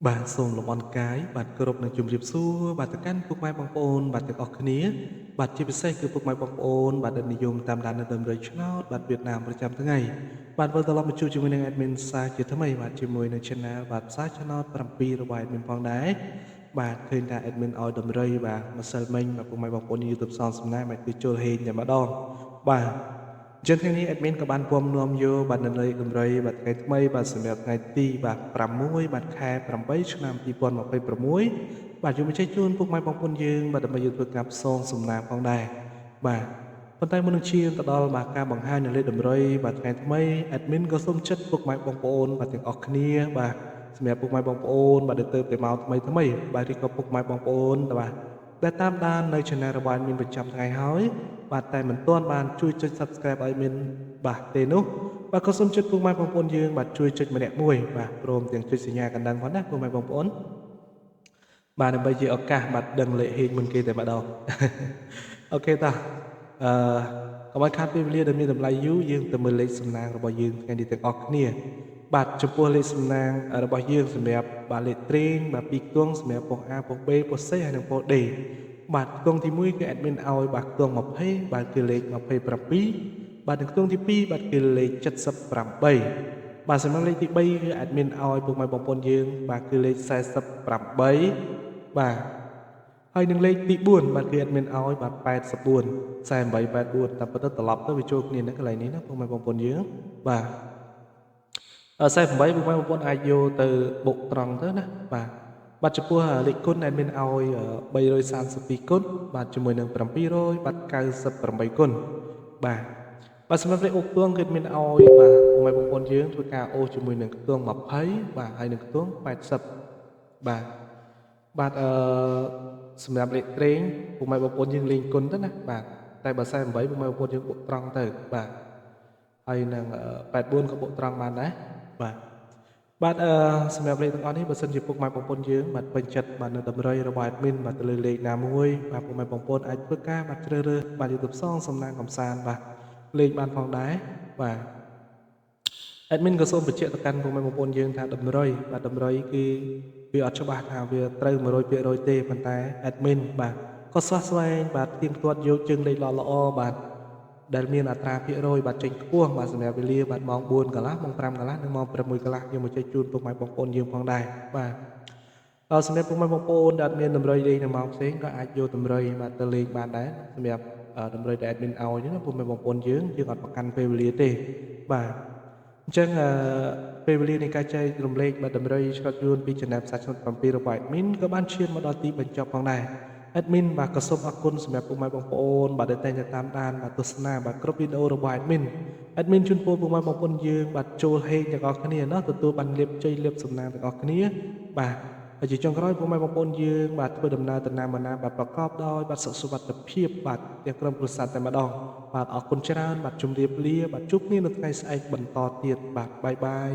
បាទសូមលំអរកាយបាទគោរពនឹងជម្រាបសួរបាទទៅកាន់ពុកម៉ែបងប្អូនបាទទាំងអស់គ្នាបាទជាពិសេសគឺពុកម៉ែបងប្អូនបាទដែលនិយមតាមដាននៅដំរីឆ្នោតបាទវៀតណាមប្រចាំថ្ងៃបាទវិលត្រឡប់មកជួបជាមួយនឹង admin សាជាថ្មីបាទជាមួយនឹង channel បាទសាឆ្នោត7របស់ admin ផងដែរបាទឃើញថា admin ឲ្យដំរីបាទម្សិលមិញបាទពុកម៉ែបងប្អូន YouTube សងសំណាក់បាទគឺចូលហេងតែម្ដងបាទចឹងថ្ងៃនេះ admin ក៏បានពំនាំយកបាទនៅលេខដំរីបាទថ្ងៃថ្មីបាទសម្រាប់ថ្ងៃទីបាទ6បាទខែ8ឆ្នាំ2026បាទយកមកចែកជូនពុកម៉ែបងប្អូនយើងបាទដើម្បីយកធ្វើការផ្សងសំណាងផងដែរបាទប៉ុន្តែមុននឹងឈានទៅដល់បាទការបង្ហាញនៅលេខដំរីបាទថ្ងៃថ្មី admin ក៏សូមចិត្តពុកម៉ែបងប្អូនបាទទាំងអស់គ្នាបាទសម្រាប់ពុកម៉ែបងប្អូនបាទដែលទៅតែមកថ្មីបាទឬក៏ពុកម៉ែបងប្អូនបាទដែលតាមដាននៅ channel របស់ admin ប្រចាំថ្ងៃហើយបាទតែមិនទាន់បានជួយចុច Subscribe ឲ្យមានបាទទេនោះបាទក៏សូមចុចពុកម៉ែបងប្អូនយើងបាទជួយចុចម្នាក់មួយបាទព្រមទាំងចុចសញ្ញាកណ្ដឹងផងណាពុកម៉ែបងប្អូនបាទដើម្បីជាឱកាសបាទដឹងលេខហេងមុនគេតែម្ដងអូខេតាអឺកុំឲ្យខាតពេលវេលាដែលមានតម្លៃយូរយើងទៅមើលលេខសំណាងរបស់យើងថ្ងៃនេះទាំងអស់គ្នាបាទចំពោះលេខសំណាងរបស់យើងសម្រាប់បាទលេខត្រេងបាទ2គង់សម្រាប់ប៉ុស A ប៉ុស B ប៉ុស C ហើយនិងប៉ុស D បាទខ្ទង់ទី1គឺ admin ឲ្យបាទខ្ទង់20បាទគឺលេខ27បាទនិងខ្ទង់ទី2បាទគឺលេខ78បាទសម្រាប់លេខទី3គឺ admin ឲ្យពុកម៉ែបងប្អូនយើងបាទគឺលេខ48បាទហើយនឹងលេខទី4បាទគឺ admin ឲ្យបាទ84 48 84តែប៉ុន្តែត្រឡប់ទៅវាចូលគ្នានៅកន្លែងនេះណាពុកម៉ែបងប្អូនយើងបាទ48ពុកម៉ែបងប្អូនអាចយកទៅបុកត្រង់ទៅណាបាទចំពោះលេខគុណ admin ឲ្យ332គុណបាទជាមួយនឹង700បាទ98គុណបាទសម្រាប់លេខអូសខ្ទង់គឺមានឲ្យបាទពុកម៉ែបងប្អូនយើងធ្វើការអូសជាមួយនឹងខ្ទង់20បាទហើយនឹងខ្ទង់80បាទសម្រាប់លេខត្រេងពុកម៉ែបងប្អូនយើងលេងគុណទៅណាបាទតែបើ48ពុកម៉ែបងប្អូនយើងបុកត្រង់ទៅបាទហើយនឹង84ក៏បុកត្រង់បានដែរបាទសម្រាប់លេខទាំងអស់នេះបើសិនជាពុកម៉ែបងប្អូនយើងបាទពេញចិត្តបាទនៅតម្រុយរបស់ admin បាទទៅលើលេខណាមួយបាទពុកម៉ែបងប្អូនអាចធ្វើការបាទជ្រើសរើសបាទយកទៅផ្សងសំណាងកំសាន្តបាទលេខបានផងដែរបាទ admin ក៏សូមបញ្ជាក់ទៅកាន់ពុកម៉ែបងប្អូនយើងថាតម្រុយបាទតម្រុយគឺវាអត់ច្បាស់ថាវាត្រូវ 100% ទេប៉ុន្តែ admin បាទក៏ស្វះស្វែងបាទទៀងទាត់យកជើងលេខល្អបាទដែលមានអត្រាភាគរយបាទចេញខ្ពស់បាទសម្រាប់វេលាបាទម៉ោង4កន្លះម៉ោង5កន្លះនិងម៉ោង6កន្លះយកមកចែកជូនពុកម៉ែបងប្អូនយើងផងដែរបាទសម្រាប់ពុកម៉ែបងប្អូនដែលមានតម្រុយលេខនៅម៉ោងផ្សេងក៏អាចយកតម្រុយបាទទៅលេងបានដែរសម្រាប់តម្រុយដែល admin ឲ្យហ្នឹងពុកម៉ែបងប្អូនយើងអត់ប្រកាន់ពេលវេលាទេបាទអញ្ចឹងពេលវេលានៃការចែករំលែកបាទតម្រុយឆ្លុតយួនពីចំណាប់សាច់ឆ្លុត7របស់ admin ក៏បានឈានមកដល់ទីបញ្ចប់ផងដែរ admin បាទក៏សូមអរគុណសម្រាប់ពុកម៉ែបងប្អូនបាទដែលតែងតែតាមដានបាទទស្សនាបាទគ្រប់វីដេអូរបស់ admin ជូនពរពុកម៉ែបងប្អូនយើងបាទចូលហេងទាំងអស់គ្នាណោះទទួលបានលាភជ័យលាភសំណាងទាំងអស់គ្នាបាទហើយជាចុងក្រោយពុកម៉ែបងប្អូនយើងបាទធ្វើដំណើរទៅណាមកណាបាទប្រកបដោយបាទសុខសុវត្ថិភាពបាទទាំងក្រុមគ្រួសារតែម្ដងបាទអរគុណច្រើនបាទជម្រាបលាបាទជួបគ្នានៅថ្ងៃស្អែកបន្តទៀតបាទបាយបាយ